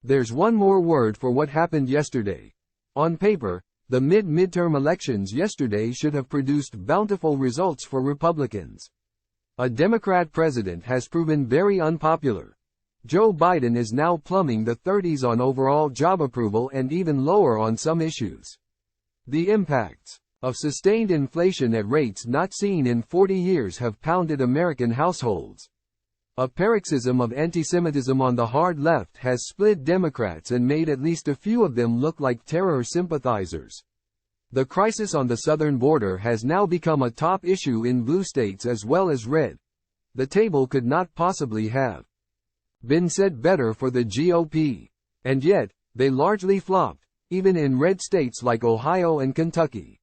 There's one more word for what happened yesterday. On paper, the mid-midterm elections yesterday should have produced bountiful results for Republicans. A Democrat president has proven very unpopular. Joe Biden is now plumbing the 30s on overall job approval and even lower on some issues. The impacts of sustained inflation at rates not seen in 40 years have pounded American households. A paroxysm of anti-Semitism on the hard left has split Democrats and made at least a few of them look like terror sympathizers. The crisis on the southern border has now become a top issue in blue states as well as red. The table could not possibly have been set better for the GOP. And yet, they largely flopped, even in red states like Ohio and Kentucky.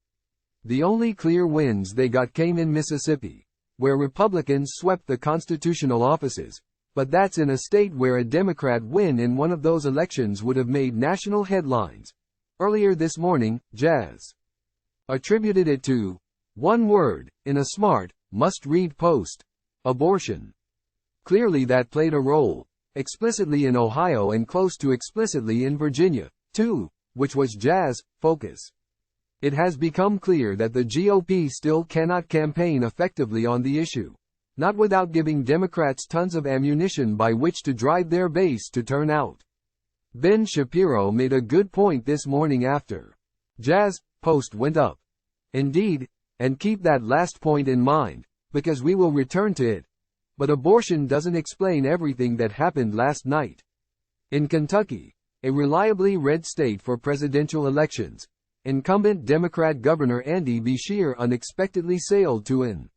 The only clear wins they got came in Mississippi, where Republicans swept the constitutional offices, but that's in a state where a Democrat win in one of those elections would have made national headlines. Earlier this morning, Jazz attributed it to one word, in a smart, must-read post: abortion. Clearly that played a role, explicitly in Ohio and close to explicitly in Virginia, too, which was Jazz's focus. It has become clear that the GOP still cannot campaign effectively on the issue, not without giving Democrats tons of ammunition by which to drive their base to turn out. Ben Shapiro made a good point this morning after Jazz's post went up. Indeed, and keep that last point in mind, because we will return to it. But abortion doesn't explain everything that happened last night. In Kentucky, a reliably red state for presidential elections, incumbent Democrat Governor Andy Beshear unexpectedly sailed to an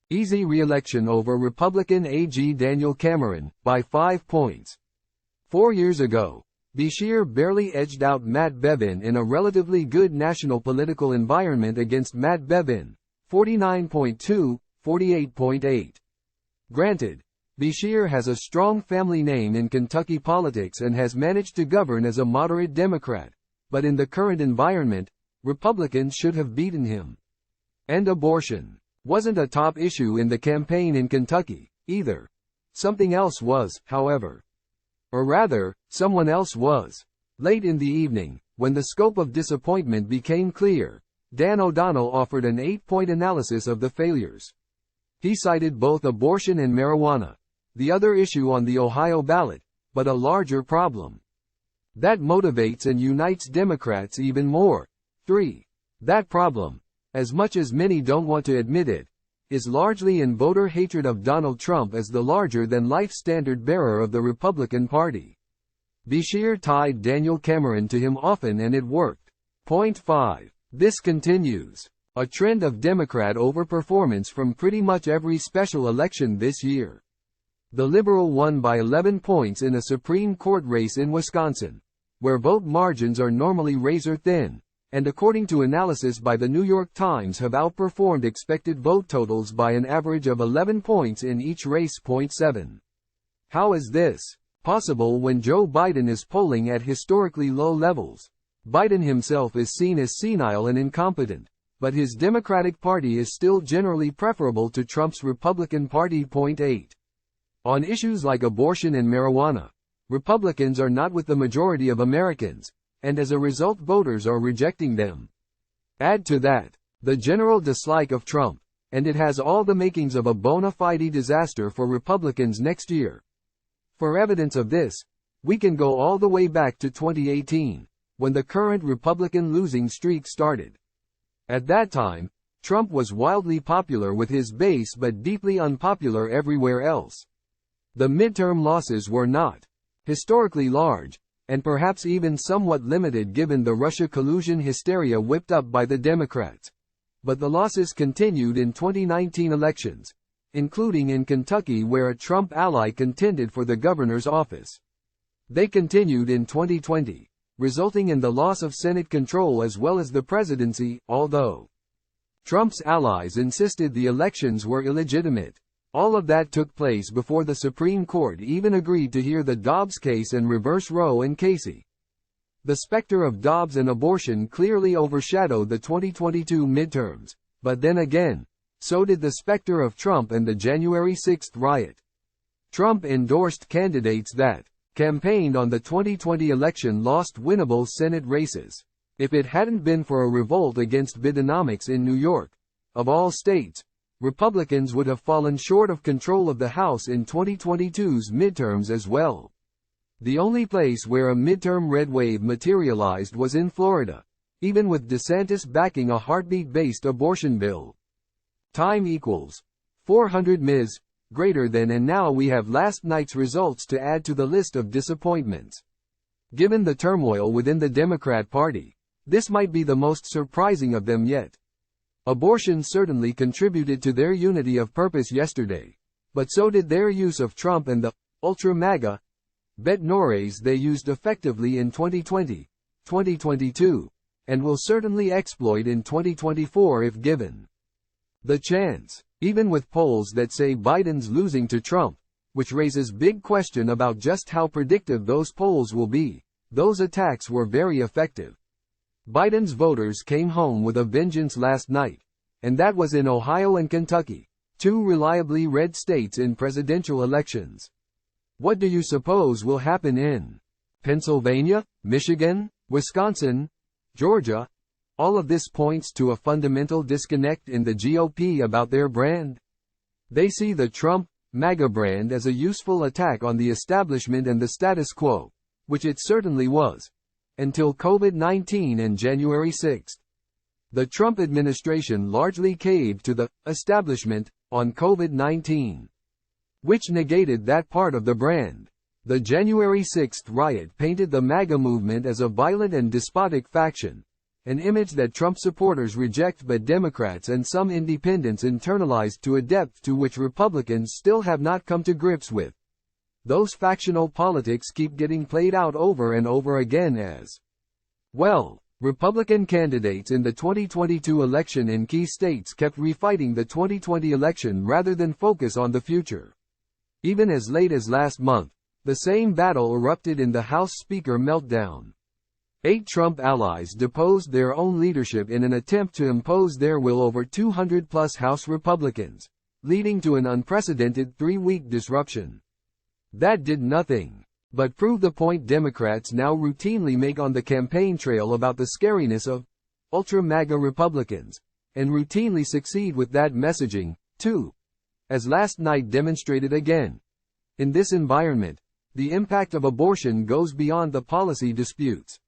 easy re-election over Republican AG Daniel Cameron, by 5 points. 4 years ago, Beshear barely edged out Matt Bevin in a relatively good national political environment against Matt Bevin, 49.2, 48.8. Granted, Beshear has a strong family name in Kentucky politics and has managed to govern as a moderate Democrat, but in the current environment, Republicans should have beaten him. And abortion wasn't a top issue in the campaign in Kentucky, either. Something else was, however. Or rather, someone else was. Late in the evening, when the scope of disappointment became clear, Dan O'Donnell offered an 8-point analysis of the failures. He cited both abortion and marijuana, the other issue on the Ohio ballot, but a larger problem that motivates and unites Democrats even more. 3. That problem, as much as many don't want to admit it, is largely in voter hatred of Donald Trump as the larger-than-life standard-bearer of the Republican Party. Beshear tied Daniel Cameron to him often and it worked. Point 5. This continues a trend of Democrat overperformance from pretty much every special election this year. The liberal won by 11 points in a Supreme Court race in Wisconsin, where vote margins are normally razor-thin, and according to analysis by the New York Times have outperformed expected vote totals by an average of 11 points in each race. Point 7. How is this possible when Joe Biden is polling at historically low levels? Biden himself is seen as senile and incompetent, but his Democratic Party is still generally preferable to Trump's Republican Party. Point 8. On issues like abortion and marijuana, Republicans are not with the majority of Americans, and as a result voters are rejecting them. Add to that the general dislike of Trump, and it has all the makings of a bona fide disaster for Republicans next year. For evidence of this, we can go all the way back to 2018, when the current Republican losing streak started. At that time, Trump was wildly popular with his base but deeply unpopular everywhere else. The midterm losses were not historically large, and perhaps even somewhat limited given the Russia collusion hysteria whipped up by the Democrats. But the losses continued in 2019 elections, including in Kentucky where a Trump ally contended for the governor's office. They continued in 2020, resulting in the loss of Senate control as well as the presidency, although Trump's allies insisted the elections were illegitimate. All of that took place before the Supreme Court even agreed to hear the Dobbs case and reverse Roe and Casey. The specter of Dobbs and abortion clearly overshadowed the 2022 midterms, but then again, so did the specter of Trump and the January 6 riot. Trump endorsed candidates that campaigned on the 2020 election lost winnable Senate races. If it hadn't been for a revolt against Bidenomics in New York, of all states, Republicans would have fallen short of control of the House in 2022's midterms as well. The only place where a midterm red wave materialized was in Florida, even with DeSantis backing a heartbeat-based abortion bill. Time equals 400 Ms. greater than, and now we have last night's results to add to the list of disappointments. Given the turmoil within the Democrat Party, this might be the most surprising of them yet. Abortion certainly contributed to their unity of purpose yesterday, but so did their use of Trump and the ultra-MAGA bet noires they used effectively in 2020, 2022, and will certainly exploit in 2024 if given the chance. Even with polls that say Biden's losing to Trump, which raises big question about just how predictive those polls will be, those attacks were very effective. Biden's voters came home with a vengeance last night, and that was in Ohio and Kentucky, two reliably red states in presidential elections. What do you suppose will happen in Pennsylvania, Michigan, Wisconsin, Georgia? All of this points to a fundamental disconnect in the GOP about their brand. They see the Trump, MAGA brand as a useful attack on the establishment and the status quo, which it certainly was, until COVID-19 and January 6. The Trump administration largely caved to the establishment on COVID-19, which negated that part of the brand. The January 6 riot painted the MAGA movement as a violent and despotic faction, an image that Trump supporters reject but Democrats and some independents internalized to a depth to which Republicans still have not come to grips with. Those factional politics keep getting played out over and over again as well. Republican candidates in the 2022 election in key states kept refighting the 2020 election rather than focus on the future. Even as late as last month, the same battle erupted in the House Speaker meltdown. 8 Trump allies deposed their own leadership in an attempt to impose their will over 200-plus House Republicans, leading to an unprecedented 3-week disruption. That did nothing but prove the point Democrats now routinely make on the campaign trail about the scariness of ultra-MAGA Republicans, and routinely succeed with that messaging, too. As last night demonstrated again. In this environment, the impact of abortion goes beyond the policy disputes.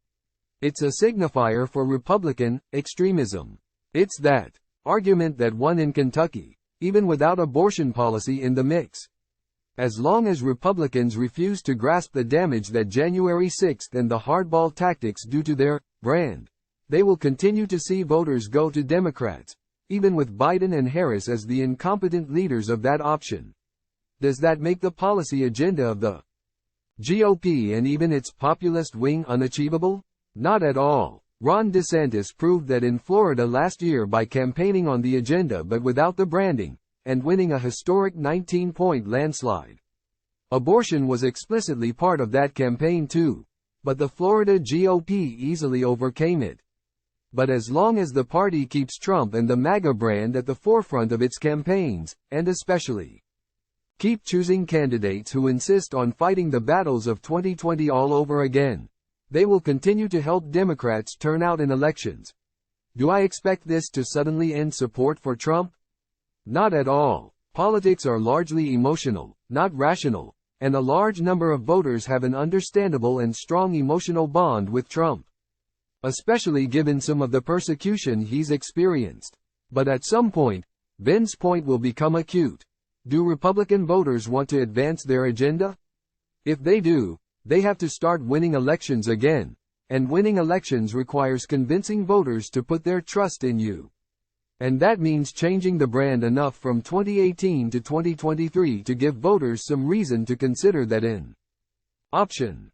It's a signifier for Republican extremism. It's that argument that won in Kentucky, even without abortion policy in the mix. As long as Republicans refuse to grasp the damage that January 6 and the hardball tactics do to their brand, they will continue to see voters go to Democrats, even with Biden and Harris as the incompetent leaders of that option. Does that make the policy agenda of the GOP and even its populist wing unachievable? Not at all. Ron DeSantis proved that in Florida last year by campaigning on the agenda but without the branding, and winning a historic 19-point landslide. Abortion was explicitly part of that campaign too, but the Florida GOP easily overcame it. But as long as the party keeps Trump and the MAGA brand at the forefront of its campaigns, and especially keep choosing candidates who insist on fighting the battles of 2020 all over again, they will continue to help Democrats turn out in elections. Do I expect this to suddenly end support for Trump? Not at all. Politics are largely emotional, not rational, and a large number of voters have an understandable and strong emotional bond with Trump, especially given some of the persecution he's experienced. But at some point, Ben's point will become acute. Do Republican voters want to advance their agenda? If they do, they have to start winning elections again, and winning elections requires convincing voters to put their trust in you. And that means changing the brand enough from 2018 to 2023 to give voters some reason to consider that in option.